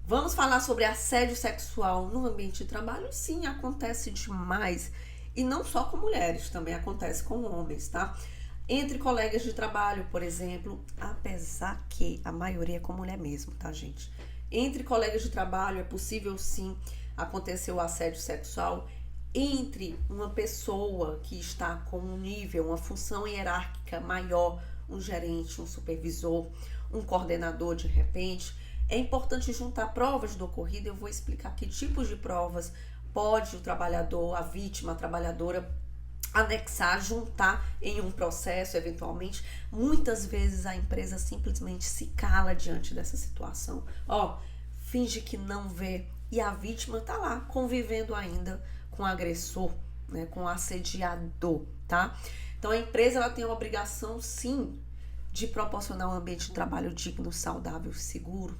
Vamos falar sobre assédio sexual no ambiente de trabalho? Sim, acontece demais. E não só com mulheres, também acontece com homens, tá? Entre colegas de trabalho, por exemplo, apesar que a maioria é com mulher mesmo, tá, gente? Entre colegas de trabalho é possível sim acontecer o assédio sexual entre uma pessoa que está com um nível, uma função hierárquica maior, um gerente, um supervisor, um coordenador de repente. É importante juntar provas do ocorrido. Eu vou explicar que tipos de provas pode o trabalhador, a vítima, a trabalhadora anexar, juntar em um processo, eventualmente. Muitas vezes a empresa simplesmente se cala diante dessa situação. Finge que não vê e a vítima tá lá convivendo ainda com o agressor, né, com o assediador, tá? Então a empresa ela tem a obrigação, sim, de proporcionar um ambiente de trabalho digno, saudável, seguro,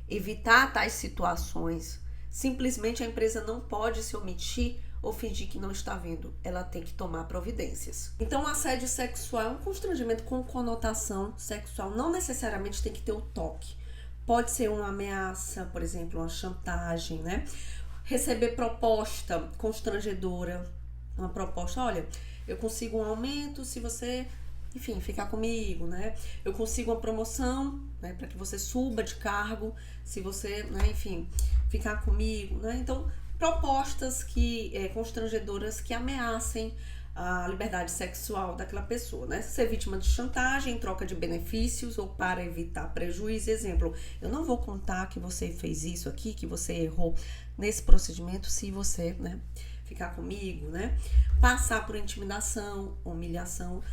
evitar tais situações. Simplesmente a empresa não pode se omitir ou fingir que não está vendo. Ela tem que tomar providências. Então, o assédio sexual é um constrangimento com conotação sexual. Não necessariamente tem que ter o toque. Pode ser uma ameaça, por exemplo, uma chantagem, né? Receber proposta constrangedora. Uma proposta, olha, eu consigo um aumento se você, enfim, ficar comigo, né? Eu consigo uma promoção, né, para que você suba de cargo, se você, né, enfim, ficar comigo, né? Então, propostas constrangedoras que ameacem a liberdade sexual daquela pessoa, né? Ser vítima de chantagem em troca de benefícios ou para evitar prejuízo. Exemplo, eu não vou contar que você fez isso aqui, que você errou nesse procedimento se você, né, ficar comigo, né? Passar por intimidação, humilhação,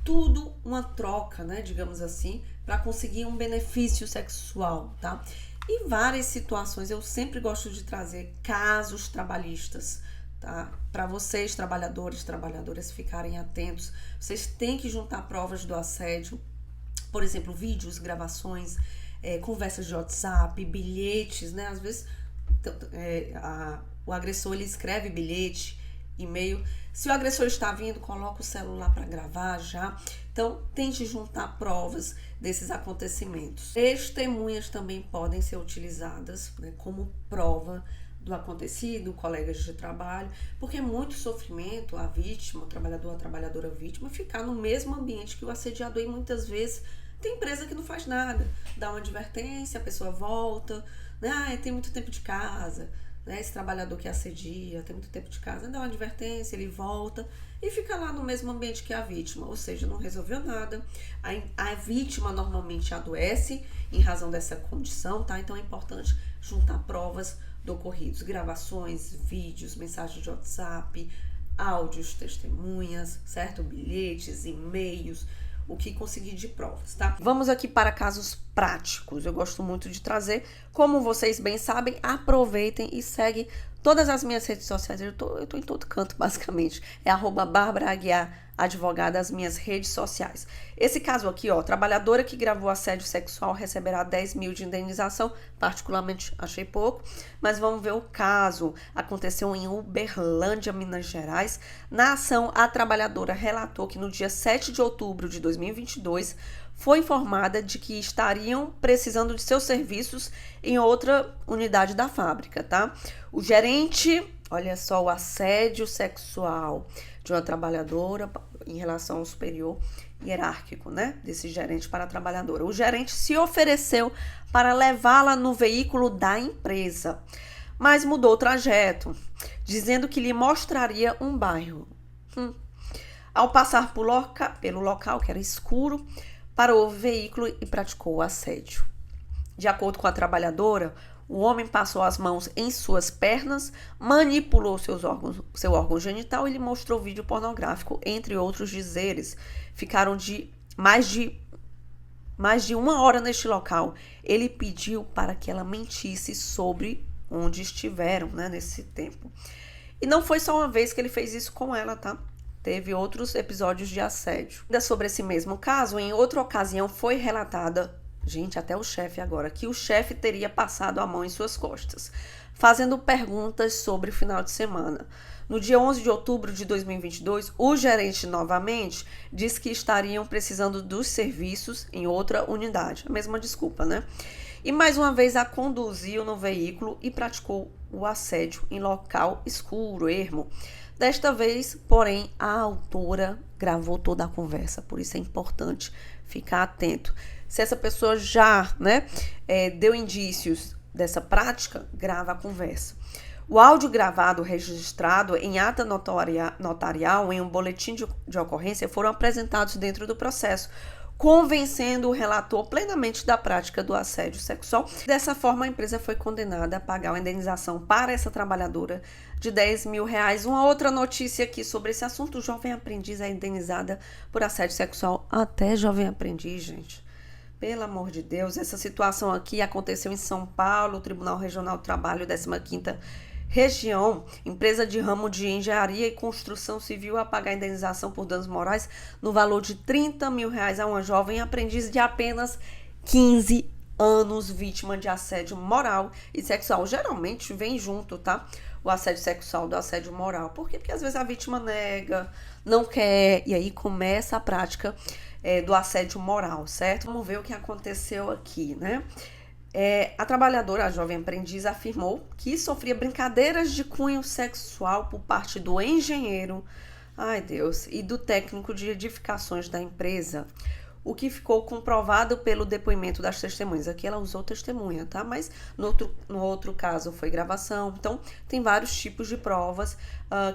tudo uma troca, né, digamos assim, para conseguir um benefício sexual, tá? E várias situações, eu sempre gosto de trazer casos trabalhistas, tá? Para vocês, trabalhadores, trabalhadoras, ficarem atentos. Vocês têm que juntar provas do assédio, por exemplo, vídeos, gravações, conversas de WhatsApp, bilhetes, né? Às vezes o agressor ele escreve bilhete, e-mail. Se o agressor está vindo, coloca o celular para gravar já. Então, tente juntar provas desses acontecimentos. Testemunhas também podem ser utilizadas, né, como prova do acontecido, colegas de trabalho, porque é muito sofrimento a vítima, o trabalhador, a trabalhadora vítima, ficar no mesmo ambiente que o assediador, e muitas vezes tem empresa que não faz nada, dá uma advertência, a pessoa volta, né, tem muito tempo de casa, né, esse trabalhador que assedia, tem muito tempo de casa, dá uma advertência, ele volta e fica lá no mesmo ambiente que a vítima, ou seja, não resolveu nada. A vítima normalmente adoece em razão dessa condição, tá? Então é importante juntar provas do ocorrido, gravações, vídeos, mensagens de WhatsApp, áudios, testemunhas, certo? Bilhetes, e-mails, o que conseguir de provas, tá? Vamos aqui para casos práticos. Eu gosto muito de trazer. Como vocês bem sabem, aproveitem e seguem todas as minhas redes sociais. Eu tô em todo canto, basicamente. É @BárbaraAguiar, advogada, as minhas redes sociais. Esse caso aqui, trabalhadora que gravou assédio sexual receberá 10 mil de indenização. Particularmente achei pouco, mas vamos ver o caso. Aconteceu em Uberlândia, Minas Gerais. Na ação, a trabalhadora relatou que no dia 7 de outubro de 2022 foi informada de que estariam precisando de seus serviços em outra unidade da fábrica, tá? O gerente, olha só, o assédio sexual de uma trabalhadora em relação ao superior hierárquico, né? Desse gerente para a trabalhadora. O gerente se ofereceu para levá-la no veículo da empresa, mas mudou o trajeto, dizendo que lhe mostraria um bairro. Ao passar pelo local, que era escuro, parou o veículo e praticou o assédio. De acordo com a trabalhadora, o homem passou as mãos em suas pernas, manipulou seu órgão genital e lhe mostrou vídeo pornográfico, entre outros dizeres. Ficaram mais de 1 hora neste local. Ele pediu para que ela mentisse sobre onde estiveram, né, nesse tempo. E não foi só uma vez que ele fez isso com ela, tá? Teve outros episódios de assédio. Ainda sobre esse mesmo caso, em outra ocasião foi relatada, gente, até o chefe agora, que o chefe teria passado a mão em suas costas, fazendo perguntas sobre o final de semana. No dia 11 de outubro de 2022, o gerente novamente disse que estariam precisando dos serviços em outra unidade. A mesma desculpa, né? e mais uma vez a conduziu no veículo e praticou o assédio em local escuro, ermo. Desta vez, porém, a autora gravou toda a conversa, por isso é importante ficar atento. Se essa pessoa já, deu indícios dessa prática, grava a conversa. O áudio gravado registrado em ata notarial em um boletim de ocorrência foram apresentados dentro do processo, convencendo o relator plenamente da prática do assédio sexual. Dessa forma, a empresa foi condenada a pagar uma indenização para essa trabalhadora de R$10.000. Uma outra notícia aqui sobre esse assunto: o jovem aprendiz é indenizada por assédio sexual. Até jovem aprendiz, gente. Pelo amor de Deus, essa situação aqui aconteceu em São Paulo, Tribunal Regional do Trabalho, 15ª Região, empresa de ramo de engenharia e construção civil a pagar indenização por danos morais no valor de R$30.000 a uma jovem aprendiz de apenas 15 anos, vítima de assédio moral e sexual. Geralmente vem junto, tá? O assédio sexual do assédio moral. Por quê? Porque às vezes a vítima nega, não quer, e aí começa a prática do assédio moral, certo? Vamos ver o que aconteceu aqui, né? A trabalhadora, a jovem aprendiz, afirmou que sofria brincadeiras de cunho sexual por parte do engenheiro, ai Deus, e do técnico de edificações da empresa, o que ficou comprovado pelo depoimento das testemunhas. Aqui ela usou testemunha, tá? Mas no outro caso foi gravação. Então, tem vários tipos de provas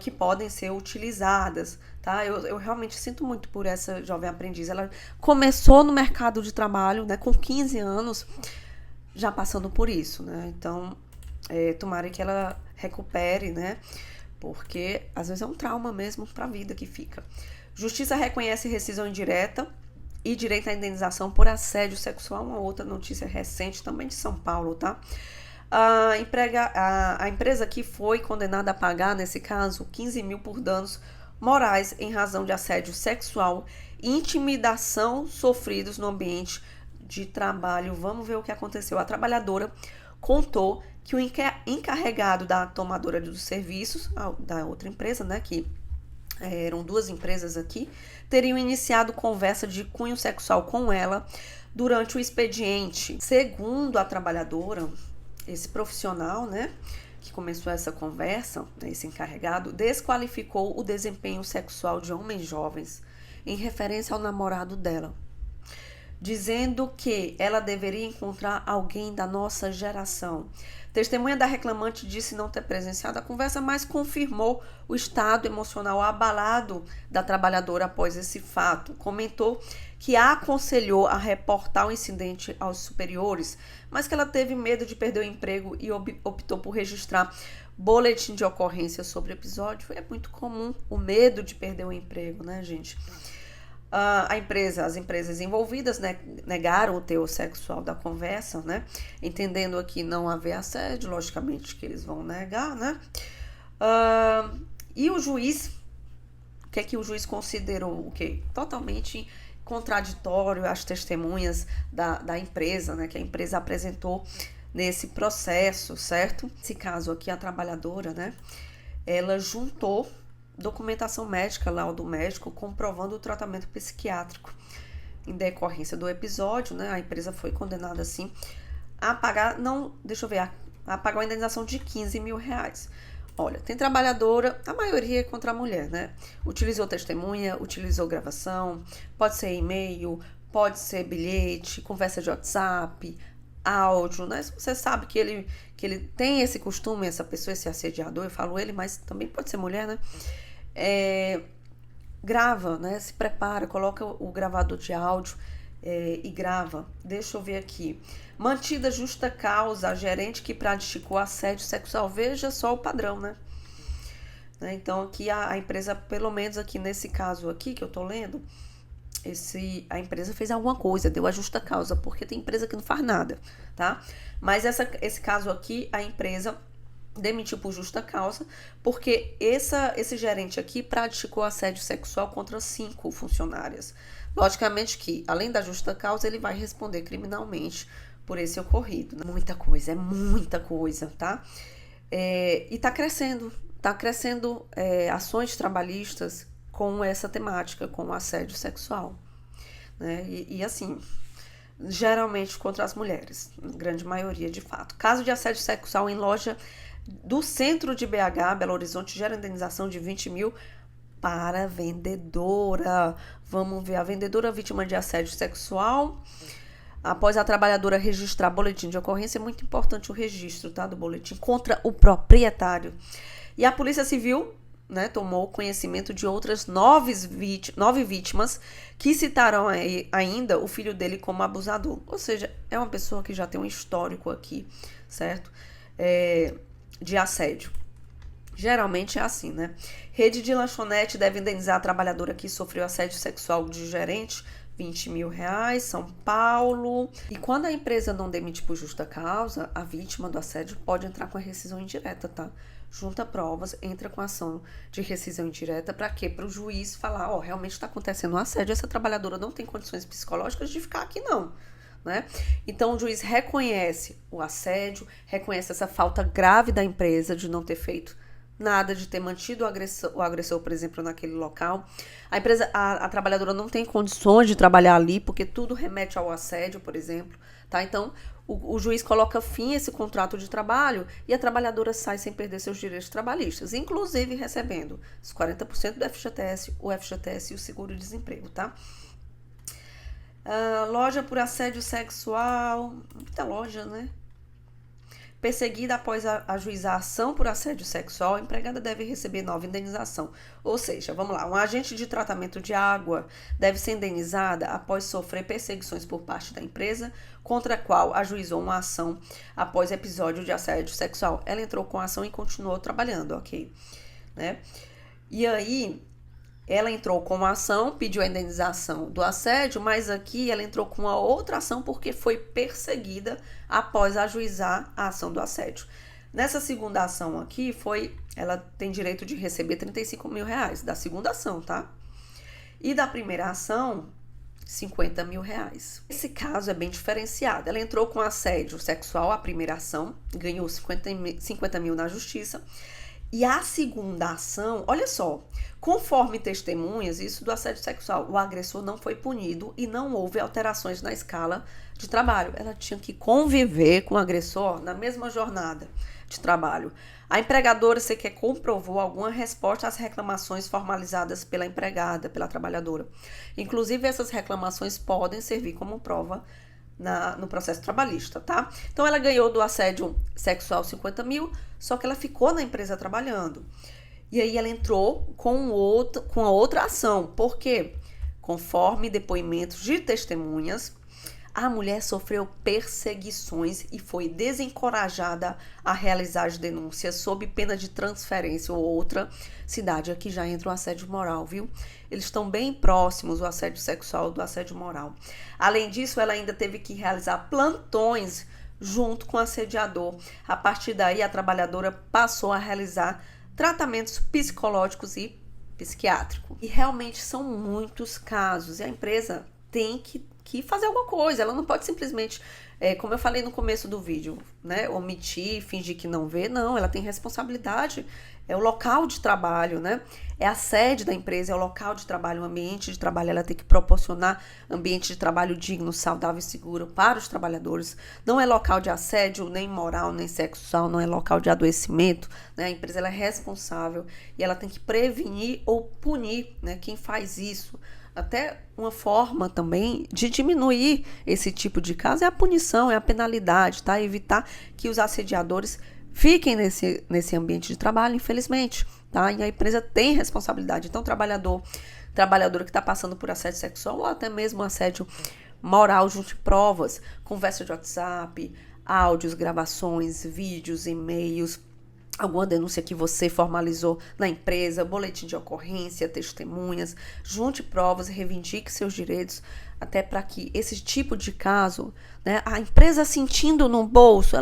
que podem ser utilizadas, tá? Eu realmente sinto muito por essa jovem aprendiz. Ela começou no mercado de trabalho, né, com 15 anos, já passando por isso, né? Então, tomara que ela recupere, né? Porque às vezes é um trauma mesmo para a vida que fica. Justiça reconhece rescisão indireta e direito à indenização por assédio sexual. Uma outra notícia recente também de São Paulo, tá? A empresa que foi condenada a pagar, nesse caso, 15 mil por danos morais em razão de assédio sexual e intimidação sofridos no ambiente de trabalho. Vamos ver o que aconteceu. A trabalhadora contou que o encarregado da tomadora dos serviços, da outra empresa, né, que eram duas empresas aqui, teriam iniciado conversa de cunho sexual com ela durante o expediente. Segundo a trabalhadora, esse profissional, né, que começou essa conversa, esse encarregado, desqualificou o desempenho sexual de homens jovens em referência ao namorado dela, dizendo que ela deveria encontrar alguém da nossa geração. Testemunha da reclamante disse não ter presenciado a conversa, mas confirmou o estado emocional abalado da trabalhadora após esse fato. Comentou que a aconselhou a reportar o incidente aos superiores, mas que ela teve medo de perder o emprego e optou por registrar boletim de ocorrência sobre o episódio. É muito comum o medo de perder o emprego, né, gente? As empresas envolvidas, né, negaram o teor sexual da conversa, né, entendendo aqui não haver assédio, logicamente que eles vão negar, né, e o juiz, o que é que o juiz considerou? O quê? Totalmente contraditório às testemunhas da empresa, né, que a empresa apresentou nesse processo, certo? Nesse caso aqui, a trabalhadora, né, ela juntou documentação médica, laudo médico, comprovando o tratamento psiquiátrico. Em decorrência do episódio, né, a empresa foi condenada, assim, a pagar, a pagar uma indenização de 15 mil reais. Olha, tem trabalhadora, a maioria é contra a mulher, né? Utilizou testemunha, utilizou gravação, pode ser e-mail, pode ser bilhete, conversa de WhatsApp, áudio, né? Se você sabe que ele tem esse costume, essa pessoa, esse assediador, eu falo ele, mas também pode ser mulher, né? Grava, né? Se prepara, coloca o gravador de áudio e grava. Deixa eu ver aqui. Mantida justa causa a gerente que praticou assédio sexual. Veja só o padrão, né? Então aqui a empresa, pelo menos aqui nesse caso aqui que eu tô lendo, a empresa fez alguma coisa, deu a justa causa, porque tem empresa que não faz nada, tá? Mas esse caso aqui, a empresa demitiu por justa causa, porque esse gerente aqui praticou assédio sexual contra 5 funcionárias. Logicamente que, além da justa causa, ele vai responder criminalmente por esse ocorrido. Muita coisa, é muita coisa, tá? E tá crescendo ações trabalhistas com essa temática, com o assédio sexual, né? E assim, geralmente contra as mulheres, grande maioria de fato. Caso de assédio sexual em loja do centro de BH, Belo Horizonte, gera indenização de 20 mil para a vendedora. Vamos ver, a vendedora vítima de assédio sexual, após a trabalhadora registrar boletim de ocorrência, é muito importante o registro, tá, do boletim contra o proprietário. E a Polícia Civil, né, tomou conhecimento de outras 9 vítimas que citaram ainda o filho dele como abusador. Ou seja, é uma pessoa que já tem um histórico aqui, certo? De assédio. Geralmente é assim, né? Rede de lanchonete deve indenizar a trabalhadora que sofreu assédio sexual de gerente, 20 mil reais, São Paulo. E quando a empresa não demite por justa causa, a vítima do assédio pode entrar com a rescisão indireta, tá? Junta provas, entra com ação de rescisão indireta, para quê? Para o juiz falar, ó, realmente está acontecendo um assédio, essa trabalhadora não tem condições psicológicas de ficar aqui não, né? Então o juiz reconhece o assédio, reconhece essa falta grave da empresa de não ter feito nada, de ter mantido o agressor, por exemplo, naquele local. A trabalhadora não tem condições de trabalhar ali, porque tudo remete ao assédio, por exemplo, tá? Então, o juiz coloca fim a esse contrato de trabalho e a trabalhadora sai sem perder seus direitos trabalhistas, inclusive recebendo os 40% do FGTS, o FGTS e o seguro-desemprego, tá? Loja por assédio sexual, muita loja, né? Perseguida após ajuizar a ação por assédio sexual, a empregada deve receber nova indenização. Ou seja, vamos lá, um agente de tratamento de água deve ser indenizada após sofrer perseguições por parte da empresa, contra a qual ajuizou uma ação após episódio de assédio sexual. Ela entrou com a ação e continuou trabalhando, ok? Né? E aí, ela entrou com uma ação, pediu a indenização do assédio, mas aqui ela entrou com uma outra ação porque foi perseguida após ajuizar a ação do assédio. Nessa segunda ação aqui, ela tem direito de receber 35 mil reais da segunda ação, tá? E da primeira ação, 50 mil reais. Esse caso é bem diferenciado. Ela entrou com assédio sexual, a primeira ação, ganhou 50 mil na justiça. E a segunda ação, olha só, conforme testemunhas, isso do assédio sexual, o agressor não foi punido e não houve alterações na escala de trabalho. Ela tinha que conviver com o agressor na mesma jornada de trabalho. A empregadora sequer comprovou alguma resposta às reclamações formalizadas pela empregada, pela trabalhadora. Inclusive, essas reclamações podem servir como prova no processo trabalhista, tá? Então, ela ganhou do assédio sexual 50 mil, só que ela ficou na empresa trabalhando. E aí, ela entrou com a outra ação. Por quê? Conforme depoimentos de testemunhas, a mulher sofreu perseguições e foi desencorajada a realizar as denúncias sob pena de transferência ou outra cidade. Aqui já entra o assédio moral, viu? Eles estão bem próximos, o assédio sexual do assédio moral. Além disso, ela ainda teve que realizar plantões junto com o assediador. A partir daí, a trabalhadora passou a realizar tratamentos psicológicos e psiquiátricos. E realmente são muitos casos. E a empresa tem que fazer alguma coisa. Ela não pode simplesmente, como eu falei no começo do vídeo, né, omitir, fingir que não vê. Não, ela tem responsabilidade. É o local de trabalho, né? É a sede da empresa, é o local de trabalho, o ambiente de trabalho. Ela tem que proporcionar ambiente de trabalho digno, saudável e seguro para os trabalhadores. Não é local de assédio, nem moral, nem sexual, não é local de adoecimento, né? A empresa ela é responsável e ela tem que prevenir ou punir, né, quem faz isso. Até uma forma também de diminuir esse tipo de caso é a punição, é a penalidade, tá? Evitar que os assediadores fiquem nesse ambiente de trabalho, infelizmente, tá? E a empresa tem responsabilidade. Então, trabalhadora que está passando por assédio sexual ou até mesmo assédio moral, junte provas, conversa de WhatsApp, áudios, gravações, vídeos, e-mails, alguma denúncia que você formalizou na empresa, boletim de ocorrência, testemunhas, junte provas, reivindique seus direitos, até para que esse tipo de caso, né, a empresa sentindo no bolso,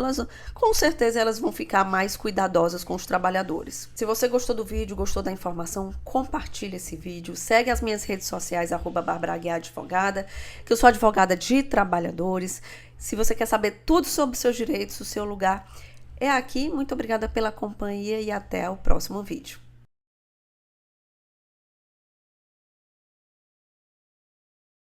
com certeza elas vão ficar mais cuidadosas com os trabalhadores. Se você gostou do vídeo, gostou da informação, compartilhe esse vídeo, segue as minhas redes sociais, @BarbaraGuiar_advogada, que eu sou advogada de trabalhadores. Se você quer saber tudo sobre seus direitos, o seu lugar é aqui. Muito obrigada pela companhia e até o próximo vídeo.